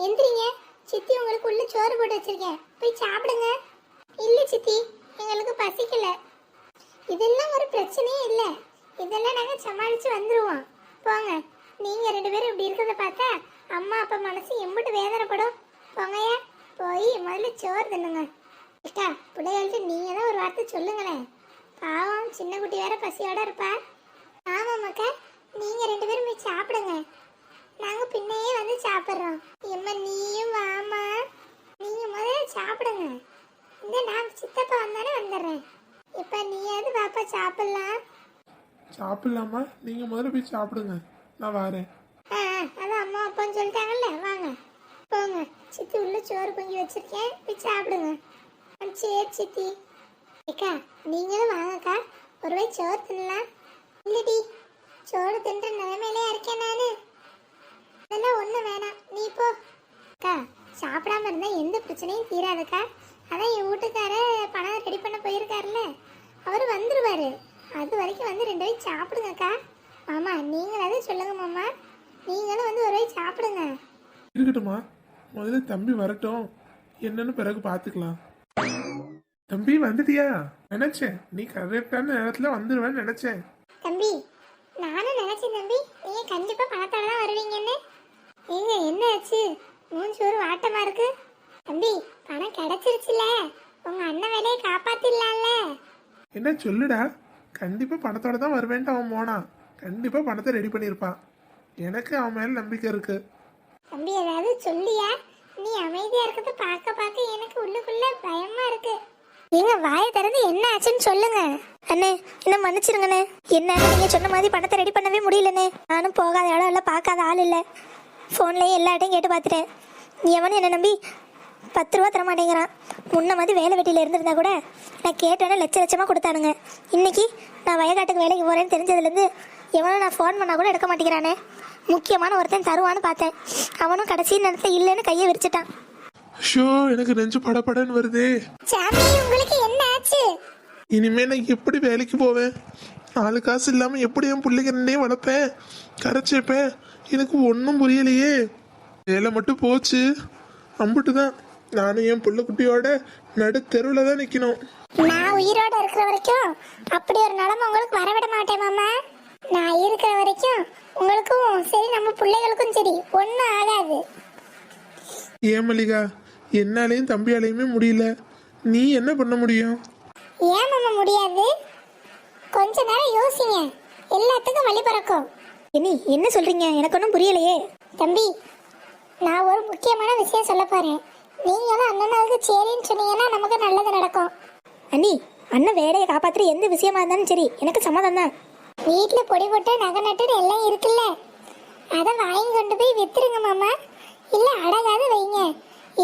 எந்திரிங்க. சித்தி உங்களுக்கு உள்ள சோறு போட்டு வச்சிருக்கேன், போய் சாப்பிடுங்க. இல்ல சித்தி, எங்களுக்கு பசிக்கல. இதெல்லாம் ஒரு பிரச்சனையே இல்லை, இதெல்லாம் நாங்க சமாளிச்சு வந்துருவோம். போங்க. நீங்க 2 பேரும் இப்படி இருக்கிறத பார்த்தா அம்மா அப்பா மனசு எம்பிட்டு வேதனைப்படும். போங்கய்யா, போய் முதல்ல சோறு தின்னுங்க. அக்கா, பிள்ளைகள்கிட்ட நீங்க தான் ஒரு வார்த்தை சொல்லுங்களேன். பாவம், சின்ன குட்டி வேற பசியோட இருப்பா. ஆமாம்மாக்கா, நீங்க 2 பேரும் போய் சாப்பிடுங்க, நாங்க பின்னையே வந்து சாப்பிட்றோம். எம்மா நீயும் வாமா, நீங்க முதல்ல சாப்பிடுங்க. இந்த நான் சித்தப்பா வந்தானே வந்துடுறேன். இப்ப நீயாவது பாப்பா சாப்பிடலாம். சாப்பிடலாமா? நீங்க முதல்ல போய் சாப்பிடுங்க, நான் வரேன். அதான் அம்மா அப்பான்னு சொல்லிட்டாங்கல்ல, வாங்க போங்க. சித்தி உள்ள சோறு பொங்கி வச்சிருக்கேன், போய் சாப்பிடுங்க. சரி சித்தி. ஏக்கா, நீங்களும் வாங்கக்கா, ஒரு வாய் சோறு தின்னலாம். இல்லடி, சோறு தின்ற நிலைமையிலே இருக்கேன் நானு. அதெல்லாம் ஒன்றும் வேணாம், நீ போ. அக்கா, சாப்பிடாம இருந்தா எந்த பிரச்சனையும் தீராதுக்கா. அதான் என் வீட்டுக்கார பணம் ரெடி பண்ண போயிருக்காருல்ல, அவர் வந்துருவாரு. அது வரைக்கும் வந்து 2 வாய் சாப்பிடுங்கக்கா. மாமா, நீங்களாவது சொல்லுங்க மாமா, நீங்களும் வந்து ஒரு வாய் சாப்பிடுங்க. இருக்கட்டுமா, முதல்ல தம்பி வரட்டும், என்னன்னு பிறகு பார்த்துக்கலாம். தம்பி வந்துட்டியா? நினைச்சேன் நீ கரெக்டான நேரத்துல வந்துருவேன்னு நினைச்சேன். தம்பி, நானும் நினைச்சேன் தம்பி, நீங்க கண்டிப்பா பணத்தோட தான் வருவீங்கன்னு. ஏங்க, என்ன ஆச்சு? மூஞ்சி ஒரு வாட்டமா இருக்கு. தம்பி, பணம் கிடைச்சிருச்சுல, உங்க அண்ணன் வேலையை காப்பாத்திடலாம்ல. என்ன சொல்லுடா? கண்டிப்பா பணத்தோட தான் வருவேன்ட்டு அவன் போனா, கண்டிப்பா பணத்தை ரெடி பண்ணியிருப்பான். எனக்கு அவன் மேல நம்பிக்கை இருக்கு. தம்பி, ஏதாவது சொல்லியா? நீ அமைதியா இருக்கிறத பார்க்க பார்க்க எனக்கு உள்ளுக்குள்ள பயமா இருக்கு. நீங்க வாயை திறந்து என்ன ஆச்சுன்னு சொல்லுங்க. அண்ணே, என்ன மன்னிச்சிருங்கண்ணே. என்ன நீங்க சொன்ன மாதிரி பணத்தை ரெடி பண்ணவே முடியலண்ணே. நானும் போகாத இடம் இல்லை, பார்க்காத ஆள் இல்லை. ஃபோன்லேயே எல்லா இடத்தையும் கேட்டு பார்த்துட்டேன். எவனும் என்னை நம்பி 10 ரூபா தர மாட்டேங்கிறான். முன்ன மாதிரி வேலை வெட்டியில் இருந்திருந்தா கூட நான் கேட்டோன்னே லட்சமாக கொடுத்தானுங்க. இன்னைக்கு நான் வயக்காட்டுக்கு வேலைக்கு போகிறேன்னு தெரிஞ்சதுலேருந்து எவனும் நான் ஃபோன் பண்ணால் கூட எடுக்க மாட்டேங்கிறானே. முக்கியமான ஒருத்தன் தருவான்னு பார்த்தேன், அவனும் கடைசி நேரத்தில் இல்லைன்னு கையை விரிச்சிட்டான். ஷோ, எனக்கு நெஞ்சு படபடன்னு வருதே. சாமி, உங்களுக்கு என்ன ஆச்சு? இனிமே நான் எப்படி வேலைக்கு போவேன்? 4 காசு இல்லாம எப்படி என் பிள்ளைங்க 2 வளர்ப்பேன், கரைச்சேப்பேன்? எனக்கு ஒன்றும் புரியலையே. வேலை மட்டும் போச்சு, அம்புட்டு தான். நானும் என் பிள்ளை குட்டியோட நடு தெருவில் தான் நிற்கணும். நான் உயிரோட இருக்கிற வரைக்கும் அப்படி ஒரு நிலைமை உங்களுக்கு வரவிட மாட்டேன் மாமா. நான் இருக்கிற வரைக்கும் உங்களுக்கும் சரி, நம்ம பிள்ளைகளுக்கும் சரி, ஒன்றும் ஆகாது. ஏன் மல்லிகா, என்னாலையும் தம்பியாலையுமே முடியல, நீ என்ன பண்ண முடியும்? ஏன் மாமா முடியாது? கொஞ்ச நேரம் யோசிங்க, எல்லாத்துக்கும் வழி பிறக்கும். இனி என்ன சொல்றீங்க? எனக்கு ஒன்றும் புரியலையே. தம்பி, நான் ஒரு முக்கியமான விஷயம் சொல்ல போறேன். நீங்களும் அண்ணனுக்கு சரின்னு சொன்னீங்கன்னா நமக்கு நல்லது நடக்கும். அண்ணி, அண்ணன் வேலையை காப்பாற்றுற எந்த விஷயமா இருந்தாலும் சரி, எனக்கு சம்மதம் தான். வீட்டில் பொடி போட்டு நகை நட்டு எல்லாம் இருக்குல்ல, அதை வாங்கி கொண்டு போய் வித்துருங்க மாமா. இல்லை அடகாது வைங்க,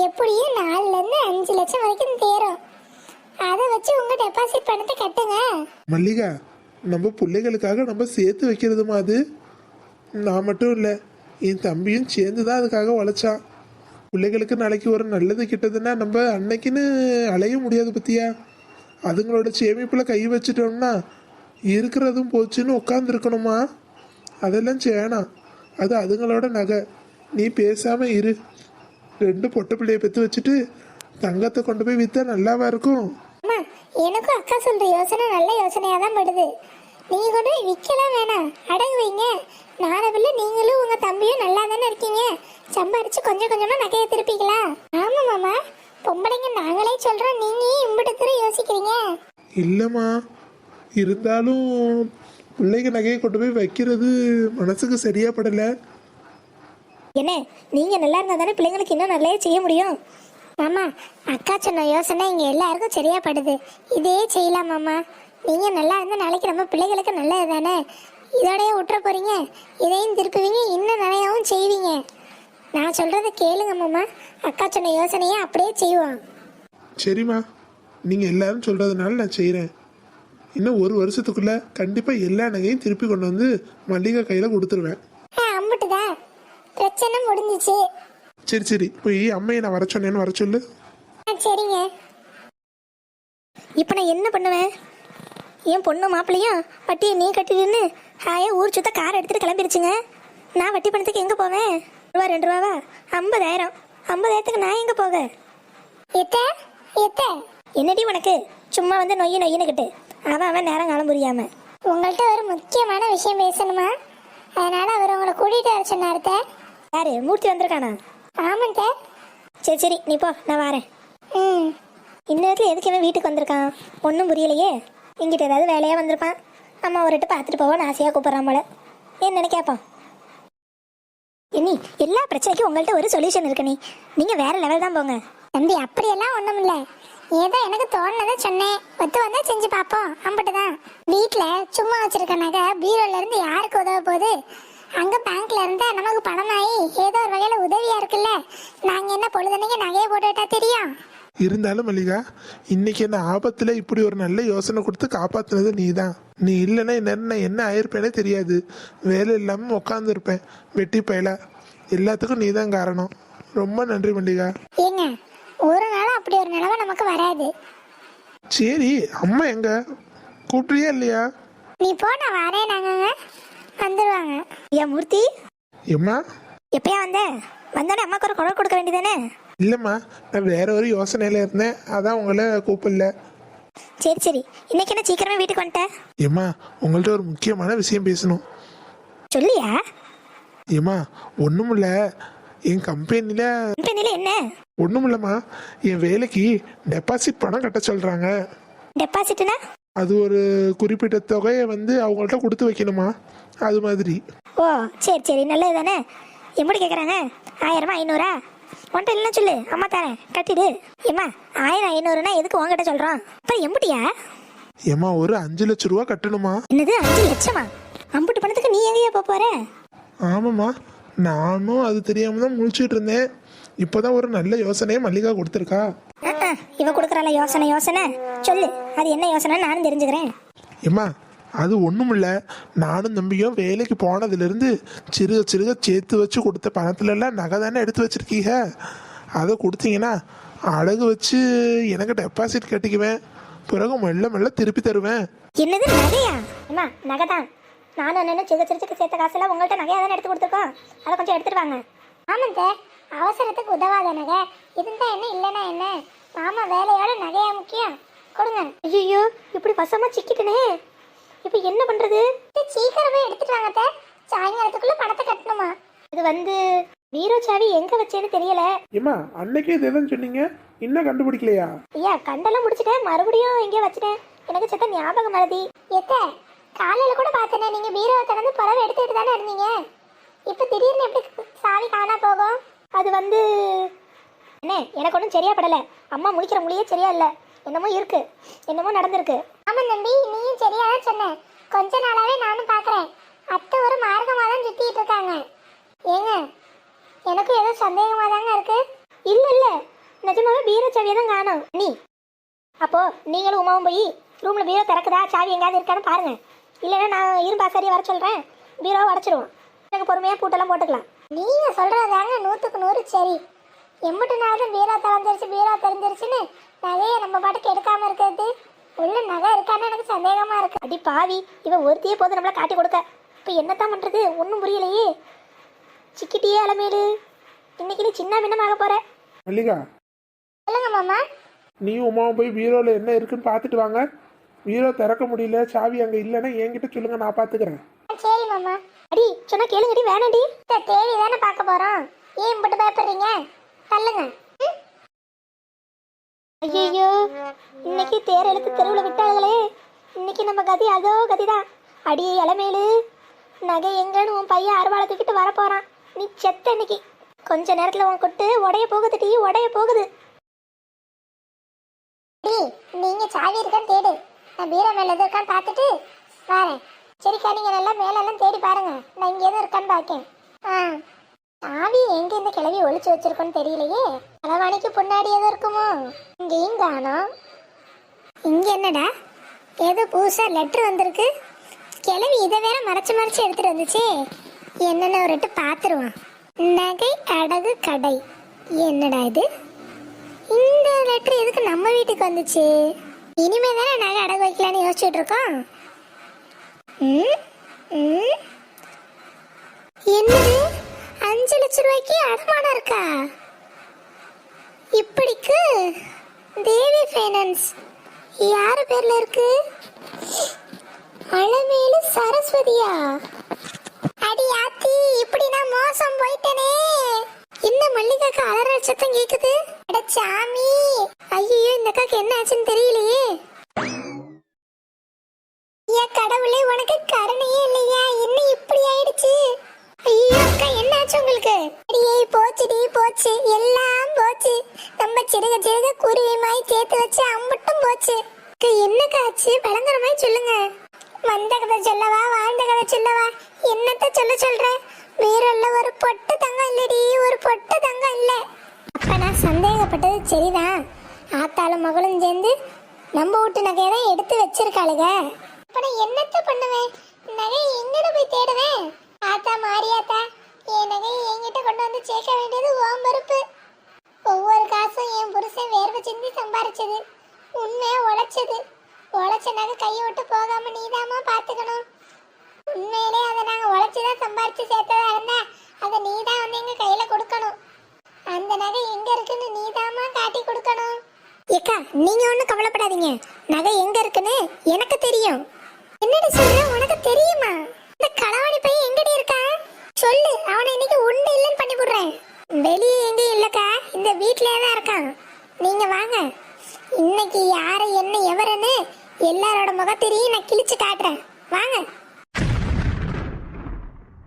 எப்படியும் 4லேருந்து 5 லட்சம் வரைக்கும் தேரும். அதை வச்சு உங்க டெபாசிட் பணத்தை கட்டுங்க. மல்லிகா, நம்ம பிள்ளைகளுக்காக நம்ம சேர்த்து வைக்கிறதுமா அது? நான் மட்டும் இல்லை, என் தம்பியும் சேர்ந்து தான் அதுக்காக உழைச்சான். பிள்ளைகளுக்கு நாளைக்கு ஒரு நல்லது கிட்டதுன்னா நம்ம அன்னைக்குன்னு அலைய முடியாது பத்தியா? அதுங்களோட சேமிப்பில் கை வச்சுட்டோம்னா இருக்கிறதும் போச்சுன்னு உட்காந்துருக்கணுமா? அதெல்லாம் சேனா, அது அதுங்களோட நகை. நீ பேசாமல் இரு. 2 பொட்டை பிள்ளைய பெற்று வச்சுட்டு தங்கத்தை கொண்டு போய் விற்றா நல்லாவா இருக்கும்? அம்மா, எனக்கும் அக்கா சொல்ற யோசனை நல்ல யோசனையாக தான் படுது. நீங்கள் கொண்டு போய் விற்கலாம் வேணாம், அடகு வைங்க. நாளவில்லை நீங்களும் உங்கள் தம்பியும் நல்லா தானே இருக்கீங்க, சம்பாரிச்சு கொஞ்சம் கொஞ்சமாக நகையை திருப்பிக்கலாம். ஆமாம் மாமா, பொம்பளைங்க நாங்களே சொல்கிறோம், நீங்கள் இம்பிட்டு தூர யோசிக்கிறீங்க. இல்லைம்மா, இருந்தாலும் பிள்ளைங்க நகையை கொண்டு போய் வைக்கிறது மனசுக்கு சரியா படலை. என்ன, நீங்கள் நல்லா இருந்தால் தானே பிள்ளைங்களுக்கு இன்னும் நல்லா செய்ய முடியும். மாமா, அக்கா சொன்ன யோசனை இங்கே எல்லாருக்கும் சரியா படுது, இதே செய்யலாம் மாமா. நீங்கள் நல்லா இருந்தால் நாளைக்கு நம்ம பிள்ளைகளுக்கு நல்லது தானே. இதோடய விட்டுற போகிறீங்க, இதையும் திருப்புவீங்க, இன்னும் நிறையாவும் செய்வீங்க. நான் சொல்கிறத கேளுங்க மாமா, அக்கா சொன்ன யோசனையை அப்படியே செய்வோம். சரிம்மா, நீங்கள் எல்லாரும் சொல்கிறதுனால நான் செய்கிறேன். இன்னும் 1 வருஷத்துக்குள்ளே கண்டிப்பாக எல்லா நகையும் திருப்பி கொண்டு வந்து மல்லிகை கையில் கொடுத்துருவேன். அம்பிட்டுதான், பிரச்சனை முடிஞ்சிச்சு. சரி சரி, போய் அம்மையை நான் வர சொன்னேன்னு வர சொல்லு. சரிங்க. இப்போ நான் என்ன பண்ணுவேன்? என் பொண்ணு மாப்பிள்ளையும் வட்டியை நீ கட்டிடுன்னு ஹாயா ஊர் சுத்த கார் எடுத்துகிட்டு கிளம்பிருச்சுங்க. நான் வட்டி பணத்துக்கு எங்கே போவேன்? ரூபா 2 ரூபாவா? 50,000. 50,000க்கு நான் எங்க போக? எத்த எத்த என்னடி உனக்கு சும்மா வந்து நொய்யு நொய்யுனுக்கிட்டு அவன் நேரம் காலம் புரியாம. உங்கள்கிட்ட ஒரு முக்கியமான விஷயம் பேசணுமா? அதனால அவர் உங்களை கூட்டிட்டு வர சொன்னார்த்த. யாரு மூர்த்தி வந்திருக்கானா? ஆமாண்ட. சரி சரி நீ போ, நான் வரேன். ம். இந்நேரத்தில் எதுக்கு இவன் வீட்டுக்கு வந்திருக்கான் ஒன்றும் புரியலையே. இங்கிட்ட ஏதாவது வேலையாக வந்திருப்பான். அம்மா ஒருட்டு பார்த்துட்டு போவோன்னு ஆசையாக கூப்பிட்றான் போல. என்னன்னு கேட்பான். இனி எல்லா பிரச்சனைக்கும் உங்கள்கிட்ட ஒரு சொல்யூஷன் இருக்கு. நீங்கள் வேற லெவல் தான் போங்க. தம்பி அப்படியெல்லாம் ஒன்றும் இல்லை. ஏதோ எனக்கு தோணுனதை சொன்னேன். ஒத்து வந்தா செஞ்சு பார்ப்போம். அம்பிட்டு தான். வீட்டில் சும்மா வச்சிருக்க நகை பீரோல இருந்து யாருக்கு உதவ போகுது? அங்க பேங்க்ல இருந்தா நமக்கு பணமாயி ஏதோ ஒரு வகையில உதவியா இருக்குல்ல. நாங்க என்ன பொழுதுனைக்கு நகையை போட்டுட்டா தெரியும். இருந்தாலும் மல்லிகா, இன்னைக்கு என்ன ஆபத்துல இப்படி ஒரு நல்ல யோசனை கொடுத்து காப்பாத்துனது நீ தான். நீ இல்லைன்னா நான் என்ன ஆயிருப்பேனே தெரியாது. வேலை இல்லாம உட்காந்து இருப்பேன் வெட்டி பயல. எல்லாத்துக்கும் நீ தான் காரணம். ரொம்ப நன்றி மல்லிகா. ஏங்க, ஒரு நாள் அப்படி ஒரு நிலைமை நமக்கு வராது. சரி, அம்மா எங்க கூப்பிட்றியா இல்லையா? நீ போ, நான் வரேன். நாங்க வந்துருவாங்க. ஏன் மூர்த்தி எம்மா எப்பயா வந்தோடனே அம்மாக்கு ஒரு குரல் கொடுக்க வேண்டியதானே? இல்லைம்மா, நான் வேற ஒரு யோசனையில இருந்தேன், அதான் உங்களை கூப்பிடல. சரி சரி, இன்னைக்கு என்ன சீக்கிரமே வீட்டுக்கு வந்துட்டேன்? ஏம்மா, உங்கள்கிட்ட ஒரு முக்கியமான விஷயம் பேசணும். சொல்லியா? ஏம்மா, ஒன்றுமில்ல, என் கம்பெனியில் என்ன? ஒன்றுமில்லம்மா, என் வேலைக்கு டெபாசிட் பணம் கட்ட சொல்கிறாங்க. டெபாசிட்னா? அது ஒரு குறிப்பிட்ட தொகையை அவங்கள்ட்ட கொடுத்து வைக்கணுமா, அது மாதிரி. ஓ சரி சரி, நல்லது தானே. எப்படி கேட்குறாங்க? 1000 500? உன்ட்ட இல்லைன்னா சொல்லு, அம்மா தரேன், கட்டிடு. ஏம்மா 1000 500னா எதுக்கு உங்ககிட்ட சொல்கிறோம்? அப்புறம் எம்பிட்டியா? ஏம்மா, ஒரு 5 லட்ச ரூபா கட்டணுமா? என்னது 5 லட்சமா? அம்புட்டு பணத்துக்கு நீ எங்கேயா போற? ஆமாம்மா, நானும் அது தெரியாம தான் முழிச்சிட்டு இருந்தேன். இப்போதான் ஒரு நல்ல யோசனையை மல்லிகா கொடுத்துருக்கா. இவ கொடுக்குறாள யோசனை சொல்லு, அது என்ன யோசனை நானும் தெரிஞ்சுக்கிறேன். ஏம்மா, அது ஒன்றுமில்ல, நானும் தம்பியும் வேலைக்கு போனதுலேருந்து சிறுக சிறுக சேர்த்து வச்சு கொடுத்த பணத்துலலாம் நகை தானே எடுத்து வச்சிருக்கீங்க. அதை கொடுத்தீங்கன்னா அழகு வச்சு எனக்கு டெபாசிட் கட்டிக்குவேன். பிறகு மெல்ல மெல்ல திருப்பி தருவேன். என்னது நகையா? அம்மா நகை தான். நானும் என்ன சிறுக சிறுச்சுக்கு சேர்த்த காசெல்லாம் உங்கள்கிட்ட நகையாக தானே எடுத்து கொடுத்துருக்கோம். அதை கொஞ்சம் எடுத்துட்டு வாங்க. ஆமாங்க, அவசரத்துக்கு உதவாத நகை இருந்தா என்ன இல்லைன்னா என்ன? மாமா வேலையோட நகையா முக்கியம். கொடுங்க. ஐயோ, இப்படி வசமா சிக்கிட்டனே, இப்போ என்ன பண்றது? சீக்கிரமே எடுத்துட்டு வாங்க. சாயங்காலத்துக்குள்ள பணத்தை கட்டணுமா? இது பீரோ சாவி எங்க வச்சேன்னு தெரியல. ஏம்மா, அன்னைக்கே இதுதான் சொன்னீங்க, இன்னும் கண்டுபிடிக்கலையா? ஐயா, கண்டெல்லாம் முடிச்சிட்டேன், மறுபடியும் எங்கேயோ வச்சுட்டேன். எனக்கு செத்த ஞாபகம் மறதி. காலையில கூட பார்த்தேனே, நீங்க பீரோவை திறந்து புடவை எடுத்துட்டு தானே இருந்தீங்க. இப்ப திடீர்னு எப்படி சாவி காணா போகும்? அது என்ன, எனக்கு ஒன்றும் சரியா படலை. அம்மா முழிக்கிற மொழியே சரியா இல்லை. என்னமோ இருக்கு, என்னமோ நடந்திருக்கு. ஆமா தம்பி, நீயும் சரியாதான் சொன்ன. கொஞ்ச நாளாவே நானும் பாக்குறேன். அத்தை ஒரு மார்க்கமா தான் சுத்திட்டு இருக்காங்க. ஏங்க, எனக்கும் ஏதோ சந்தேகமா தாங்க இருக்கு. இல்ல நிஜமாவே பீரோ சாவியை தான் காணோம். அப்போ நீங்களும் உமாவும் போய் ரூம்ல பீரோ திறக்குதா, சாவி எங்கேயாவது இருக்கான்னு பாருங்க. இல்லைன்னா நான் இரும்பாசாரியை வர சொல்றேன், பீரோவை உடச்சிடுவோம். எனக்கு பொறுமையா பூட்டெல்லாம் போட்டுக்கலாம். நீங்க சொல்றதாங்க 100க்கு 100 சரி. எம்பிட்டு நாள் பீரோ தெரிஞ்சிருச்சுன்னு நகையை நம்ம பாட்டுக்கு எடுக்காம இருக்கிறது. உள்ள நகை இருக்கான்னு எனக்கு சந்தேகமா இருக்கு. அடி பாவி, இவன் ஒருத்தையே போது நம்மள காட்டி கொடுக்க. இப்போ என்னத்தான் பண்றது, ஒன்றும் புரியலையே. சிக்கிட்டியே அலமேலு, இன்னைக்கு நீ சின்ன பின்னமாக போற. மல்லிகா, சொல்லுங்க மாமா. நீ உமாவும் போய் பீரோல என்ன இருக்குன்னு பார்த்துட்டு வாங்க. பீரோ திறக்க முடியல, சாவி அங்கே இல்லைன்னா என்கிட்ட சொல்லுங்க, நான் பார்த்துக்கிறேன். சரி மாமா. அடி சொன்னா கேளுங்கடி, வேணாண்டி. தேடி தானே பார்க்க போறோம், ஏன் இப்படி பயப்படுறீங்க? தள்ளுங்க. ஐயோ, இன்னைக்கு தேர் எடுத்து தெருவில் விட்டாங்களே. இன்னைக்கு நம்ம கதி அதோ கதிதான். அடி இளமேலு, நகை எங்கன்னு உன் பையன் அறுவாளை தூக்கிட்டு வரப்போறான். நீ செத்த இன்னைக்கு. கொஞ்ச நேரத்துல உன் கொட்டு உடைய போகுது, டீ உடைய போகுது. நீங்க சாவி இருக்கான்னு தேடு, நான் பீரோ மேல எது இருக்கான்னு பார்த்துட்டு வரேன். சரிக்கா, நீங்க நல்லா மேலெல்லாம் தேடி பாருங்க, நான் இங்க எதுவும் இருக்கான்னு பார்க்கேன். சாவி எங்க இந்த கிளவி ஒளிச்சு வச்சிருக்கோன்னு தெரியலையே. அளவாணிக்கு முன்னாடி எதுவும் இருக்குமோ? இங்கேயும் காணோம். இங்க என்னடா, ஏதோ புதுசா லெட்டர் வந்திருக்கு. கிளவி இதை வேற மறைச்சு எடுத்துட்டு வந்துச்சு. என்னென்ன ஒரு பார்த்துருவான். நகை அடகு கடை. என்னடா இது? இந்த லெட்டர் எதுக்கு நம்ம வீட்டுக்கு வந்துச்சு? இனிமே தானே நகை அடகு வைக்கலான்னு யோசிச்சுட்டு இருக்கோம். என்னது, 5 லட்சம் ரூபாய்க்கு அடமானம் இருக்கா? இப்படிக்கு தேவி ஃபைனான்ஸ் யார் பேர்ல இருக்கு? அலமேலு சரஸ்வதியா? அடி ஆத்தி, இப்படி நான் மோசம் போயிட்டனே. என்ன மல்லிகாக்கு அலற சத்தம் கேக்குது? அட சாமி, ஐயோ இந்த அக்காக்கு என்ன ஆச்சுன்னு தெரியலையே. ஏன் கடவுளே, உனக்கு கருணையே இல்லையா? என்ன இப்படி ஆயிடுச்சு? ஐயோ அக்கா, என்ன ஆச்சு உங்களுக்கு? அடியே போச்சுடி போச்சு, எல்லாம் போச்சு. நம்ம சிறுக சிறுக குருவிமாய் சேர்த்து வச்சு அம்பட்டும் போச்சு. அக்கா என்னக்கா ஆச்சு? பலங்கரமாய் சொல்லுங்க. வந்த கதை சொல்லவா வாழ்ந்த கதை சொல்லவா? என்னத்த சொல்ற? வேறல்ல, ஒரு பொட்டு தங்கம் இல்லடி, ஒரு பொட்டு தங்கம் இல்ல. அப்ப நான் சந்தேகப்பட்டது சரிதான். ஆத்தாலும் மகளும் சேர்ந்து நம்ம வீட்டு நகையை தான் எடுத்து வச்சிருக்காளுங்க. அப்ப நான் என்னத்த பண்ணுவேன்? நகை எங்கட போய் தேடுவேன்? ஆத்தா மாரியாத்தா, என் நகையை என்கிட்ட கொண்டு வந்து சேர்க்க வேண்டியது உன் பொறுப்பு. ஒவ்வொரு காசும் என் புருஷன் வேர்வை சிந்தி சம்பாரிச்சது, உண்மையா உழைச்சது. உழைச்ச நகை கையை விட்டு போகாம நீதாமா பாத்துக்கணும். உண்மையிலே அதை நாங்க உழைச்சுதான் சம்பாரிச்சு சேர்த்ததா இருந்தா அதை நீதான் வந்து எங்க கையில கொடுக்கணும். அந்த நகை எங்க இருக்குன்னு நீதாமா காட்டி கொடுக்கணும். ஏக்கா, நீங்க ஒண்ணும் கவலைப்படாதீங்க. நகை எங்க இருக்குன்னு எனக்கு தெரியும். என்னடி சொல்ற? உனக்கு தெரியுமா? இந்த களவாணி பையன் எங்கடி இருக்கா? சொல்லு, அவனை இன்னைக்கு உண்டு இல்லைன்னு பண்ணி விடுறேன். வெளியே எங்கேயும் இல்லக்கா, இந்த வீட்லயே தான் இருக்கான். நீங்க வாங்க, இன்னைக்கு யாரு என்ன எவருன்னு எல்லாரோட முகத்திரியும் நான் கிழிச்சு காட்டுறேன். வாங்க.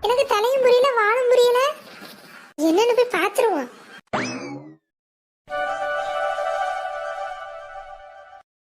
எனக்கு தலையும் புரியல வாழும் புரியல. என்னன்னு போய் பாத்துருவோம்.